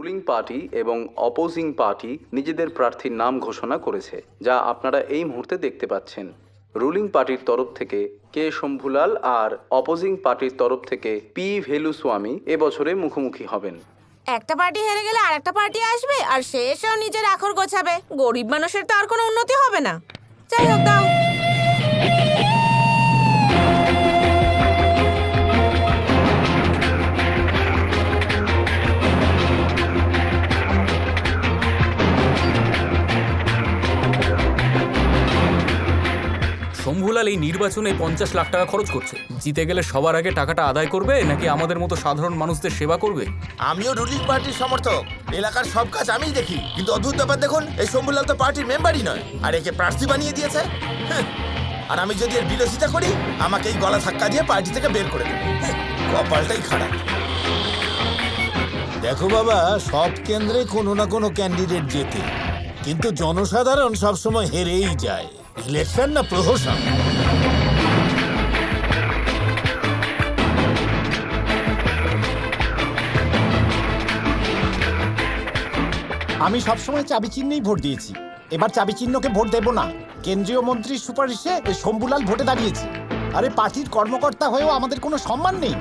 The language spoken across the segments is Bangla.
রুলিং পার্টি এবং অপোজিং পার্টি নিজেদের প্রার্থীর নাম ঘোষণা করেছে, যা আপনারা এই মুহূর্তে দেখতে পাচ্ছেন। রুলিং পার্টির তরফ থেকে কে শম্ভুলাল আর অপোজিং পার্টির তরফ থেকে পি ভেলুস্বামী এবছরে মুখোমুখি হবেন। একটা পার্টি হেরে গেলে আরেকটা পার্টি আসবে আর সে এসেও নিজের আখর গোছাবে। গরিব মানুষের তো আর কোনো উন্নতি হবে না। যাই হোক, দাও। শম্ভুলাল এই নির্বাচনে 50 লাখ টাকা খরচ করছে। জিতে গেলে সবার আগে টাকাটা আদায় করবে নাকি আমাদের মতো সাধারণ মানুষদের সেবা করবে? আমিও রুলিং পার্টির সমর্থক, এলাকার সব কাজ আমিই দেখি, কিন্তু অদ্ভুত ব্যাপার দেখুন, এই শম্ভুলাল তো পার্টির মেম্বারই নয়, আর একে প্রার্থী বানিয়ে দিয়েছে। আর আমি যদি এর বিরোধিতা করি, আমাকে এই গলা ধাক্কা দিয়ে পার্টি থেকে বের করে দেবে। কপালটাই খারাপ। দেখো বাবা, সব কেন্দ্রে কোনো না কোনো ক্যান্ডিডেট জেতে, কিন্তু জনসাধারণ সবসময় হেরেই যায়। ইলেকশন না প্রহসন। আমি সবসময় চাবি চিহ্নেই ভোট দিয়েছি, এবার চাবি চিহ্নকে ভোট দেব না। কেন্দ্রীয় মন্ত্রীর সুপারিশে শম্ভুলাল ভোটে দাঁড়িয়েছে। আরে পার্টির কর্মকর্তা হয়েও আমাদের কোনো সম্মান নেই।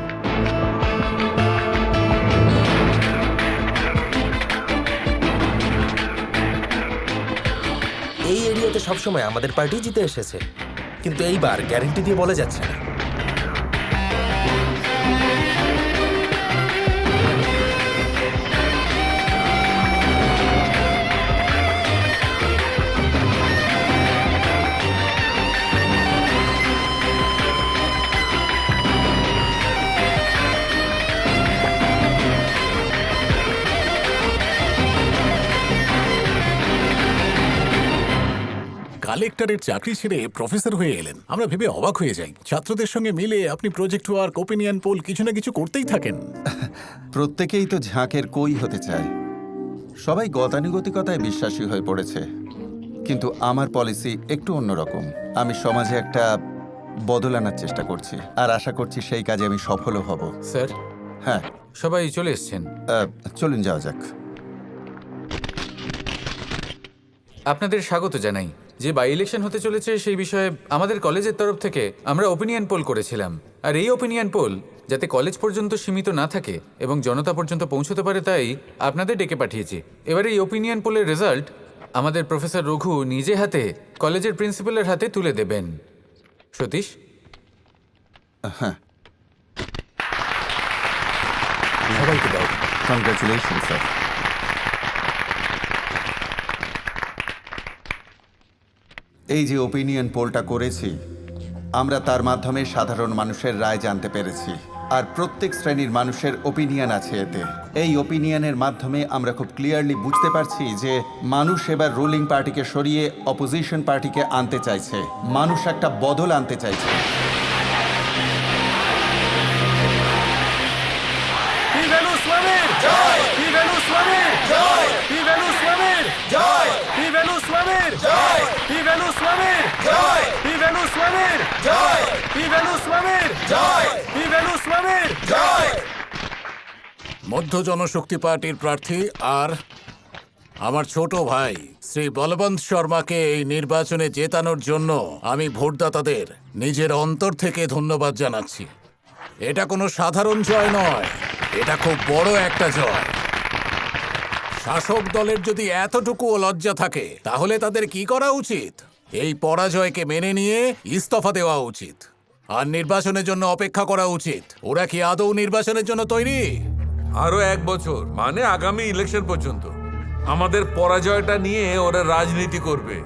এই এরিয়াতে সবসময় আমাদের পার্টি জিতে এসেছে, কিন্তু এইবার গ্যারেন্টি দিয়ে বলা যাচ্ছে না। কালেক্টরের চাকরি ছেড়ে প্রফেসর হয়ে এলেন, আমরা ভেবে অবাক হয়ে যাই। ছাত্রদের সঙ্গে মিলে আপনি প্রজেক্ট ওয়ার্ক, ওপিনিয়ন পোল কিছু না কিছু করতেই থাকেন। প্রত্যেকেই তো ঝাঁকের কই হতে চায়, সবাই গতানুগতিকতায় বিশ্বাসী হয়ে পড়েছে। কিন্তু আমার পলিসি একটু অন্যরকম। আমি সমাজে একটা বদল আনার চেষ্টা করছি, আর আশা করছি সেই কাজে আমি সফলও হব। স্যার, হ্যাঁ, সবাই চলে এসছেন। চলুন যাওয়া যাক। আপনাদের স্বাগত জানাই। যে বাই ইলেকশন হতে চলেছে সেই বিষয়ে আমাদের কলেজের তরফ থেকে আমরা ওপিনিয়ন পোল করেছিলাম, আর এই ওপিনিয়ন পোল যাতে কলেজ পর্যন্ত সীমিত না থাকে এবং জনতা পর্যন্ত পৌঁছতে পারে, তাই আপনাদের ডেকে পাঠিয়েছি। এবার এই ওপিনিয়ন পোলের রেজাল্ট আমাদের প্রফেসর রঘু নিজে হাতে কলেজের প্রিন্সিপালের হাতে তুলে দেবেন। সতীশ, হ্যাঁ, সবাইকে দাও। Congratulation sir. এই যে ওপিনিয়ন পোলটা করেছি, আমরা তার মাধ্যমে সাধারণ মানুষের রায় জানতে পেরেছি, আর প্রত্যেক শ্রেণীর মানুষের ওপিনিয়ন আছে এতে। এই ওপিনিয়নের মাধ্যমে আমরা খুব ক্লিয়ারলি বুঝতে পারছি যে মানুষ এবার রুলিং পার্টিকে সরিয়ে অপোজিশন পার্টিকে আনতে চাইছে। মানুষ একটা বদল আনতে চাইছে। মধ্য জনশক্তি পার্টির প্রার্থী আর আমার ছোট ভাই শ্রী বলবন্ত শর্মাকে এই নির্বাচনে জেতানোর জন্য আমি ভোটদাতাদের নিজের অন্তর থেকে ধন্যবাদ জানাচ্ছি। এটা কোনো সাধারণ জয় নয়, এটা খুব বড় একটা জয়। শাসক দলের যদি এতটুকুও লজ্জা থাকে, তাহলে তাদের কি করা উচিত? এই পরাজয়কে মেনে নিয়ে ইস্তফা দেওয়া উচিত, আর নির্বাচনের জন্য অপেক্ষা করা উচিত। ওরা কি আদৌ নির্বাচনের জন্য তৈরি? আরো 1 বছর, মানে আগামী ইলেকশন পর্যন্ত আমাদের পরাজয়টা নিয়ে ওরা রাজনীতি করবে।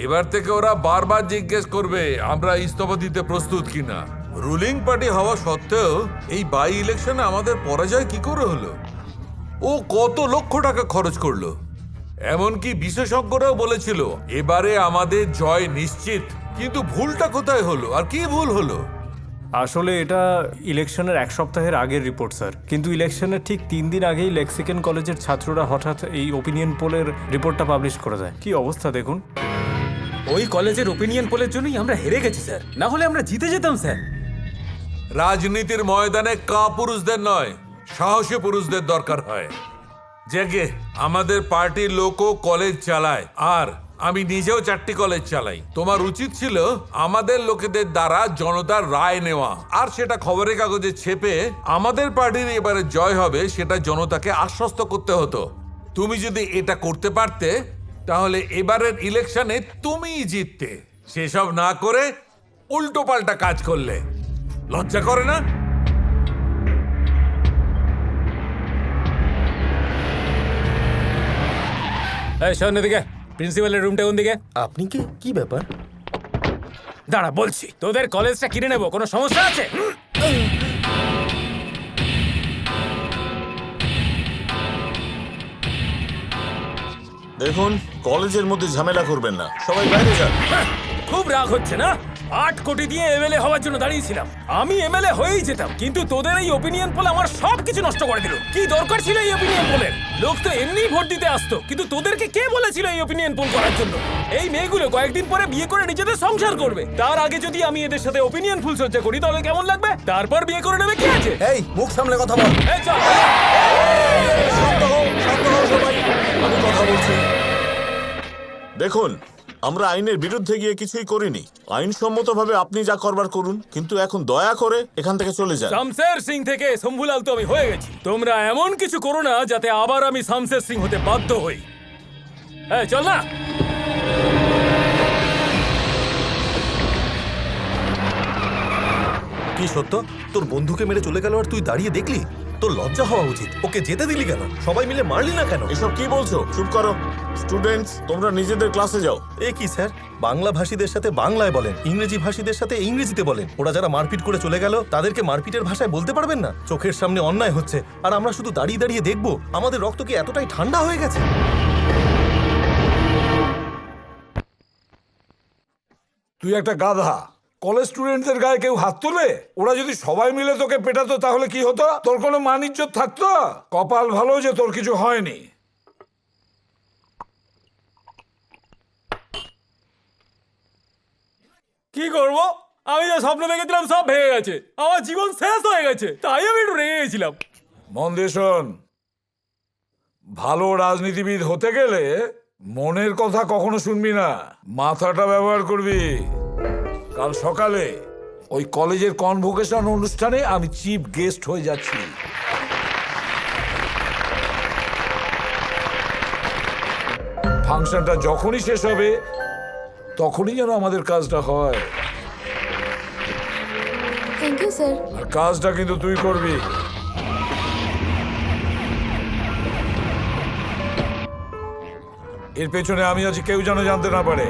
এবার থেকে ওরা বারবার জিজ্ঞেস করবে আমরা ইস্তফা দিতে প্রস্তুত কিনা। রুলিং পার্টি হওয়া সত্ত্বেও এই বাই ইলেকশনে আমাদের পরাজয় কি করে হলো? ও কত লক্ষ টাকা খরচ করলো। এমনকি বিশেষজ্ঞরাও বলেছিল এবারে আমাদের জয় নিশ্চিত। কিন্তু ভুলটা কোথায় হলো, আর কি ভুল হলো? আসলে এটা ইলেকশনের 1 সপ্তাহের আগের রিপোর্ট স্যার, কিন্তু ইলেকশনের ঠিক 3 দিন আগেই লেক্সিকেন কলেজের ছাত্ররা হঠাৎ এই ওপিনিয়ন পোলের রিপোর্টটা পাবলিশ করে দেয়। কি অবস্থা দেখুন। ওই কলেজের ওপিনিয়ন পোলের জন্যই আমরা হেরে গেছি স্যার, না হলে আমরা জিতে যেতাম স্যার। রাজনীতির ময়দানে কাপুরুষদের নয়, সাহসী পুরুষদের দরকার হয়। জেগে আমাদের পার্টির লোকও কলেজ চালায়, আর আমি নিজেও 4টি কলেজ চালাই। তোমার উচিত ছিল আমাদের লোকেদের দ্বারা জনতার রায় নেওয়া, আর সেটা খবরের কাগজে ছেপে আমাদের পার্টির এবারে জয় হবে সেটা জনতাকে আশ্বস্ত করতে হতো। তুমি যদি এটা করতে পারতে তাহলে এবারের ইলেকশনে তুমিই জিততে। সেসব না করে উল্টো পাল্টা কাজ করলে লজ্জা করে না? এই শোন এদিকে, প্রিন্সিপালের রুমটা কোন দিকে? আপনি কি কি ব্যাপার? দাঁড়া বলছি, তোদের কলেজটা কিনে নেবো, কোনো সমস্যা আছে? দেখুন, কলেজের মধ্যে ঝামেলা করবেন না, সবাই বাইরে যান। খুব রাগ হচ্ছে না? 8 কোটি দিয়ে এমএলএ হওয়ার জন্য দাঁড়িয়েছিলাম, আমি এমএলএ হয়েই যেতাম, কিন্তু তোদের এই ওপিনিয়ন পোল আমার সবকিছু নষ্ট করে দিল। কি দরকার ছিল এই ওপিনিয়ন পোলের? লোক তো এমনি ভোট দিতে আসতো, কিন্তু তোদেরকে কে বলেছিল এই ওপিনিয়ন পোল করার জন্য? এই মেয়েগুলো কয়েকদিন পরে বিয়ে করে নিজেদের সংসার করবে, তার আগে যদি আমি এদের সাথে ওপিনিয়ন ফুল সজ্জা করি তাহলে কেমন লাগবে? তারপর বিয়ে করে নেবে, কি আছে? এই মুখ সামলে কথা বল। এই চল। আমি কথা বলছি। দেখুন, আমরা আইনের বিরুদ্ধে গিয়ে কিছুই করিনি। আইনসম্মতভাবে আপনি যা করবার করুন, কিন্তু এখন দয়া করে এখান থেকে চলে যান। শামশের সিং থেকে শম্ভুলাল তো আমি হয়ে গেছি, তোমরা এমন কিছু করো না যাতে আবার আমি শামশের সিং হতে বাধ্য হই। এই চল না। কি সত্য? তোর বন্ধুকে মেরে চলে গেল আর তুই দাঁড়িয়ে দেখলি? তোর লজ্জা হওয়া উচিত। ওকে যেতে দিলি কেন? সবাই মিলে মারলি না কেন? এসব কি বলছো? চুপ করো। স্টুডেন্টস, তোমরা নিজেদের ক্লাসে যাও। এ কি স্যার, বাংলা ভাষীদের সাথে বাংলায় বলেন, ইংরেজি ভাষীদের সাথে ইংরেজিতে বলেন। ওরা যারা মারপিট করে চলে গেল তাদেরকে মারপিটের ভাষায় বলতে পারবেন না? চোখের সামনে অন্যায় হচ্ছে আর আমরা শুধু দাঁড়িয়ে দাঁড়িয়ে দেখবো? আমাদের রক্ত কি এতটাই ঠান্ডা হয়ে গেছে? তুই একটা গাধা। কলেজ স্টুডেন্টদের গায়ে কেউ হাত তোলে? ওরা যদি সবাই মিলে তোকে পেটাতো তাহলে কি হতো? তোর কোনো মান ইজ্জত থাকতো? কপাল ভালো যে তোর কিছু হয়নি। কি করব? আমি যা স্বপ্ন দেখেছিলাম সব ভেঙে গেছে, আমার জীবন শেষ হয়ে গেছে, তাই আমি একটু রেগে গেছিলাম। মন দিয়ে শোন, ভালো রাজনীতিবিদ হতে গেলে মনের কথা কখনো শুনবি না, মাথাটা ব্যবহার করবি। কাল সকালে ওই কলেজের কনভোকেশন অনুষ্ঠানে আমি চিফ গেস্ট হয়ে যাচ্ছি। ফাংশনটা যখনই শেষ হবে তখনই যেন আমাদের কাজটা হয়। Thank you sir. আর কাজটা কিন্তু তুই করবি। এর পেছনে আমি আছি, কেউ যেন জানতে না পারে।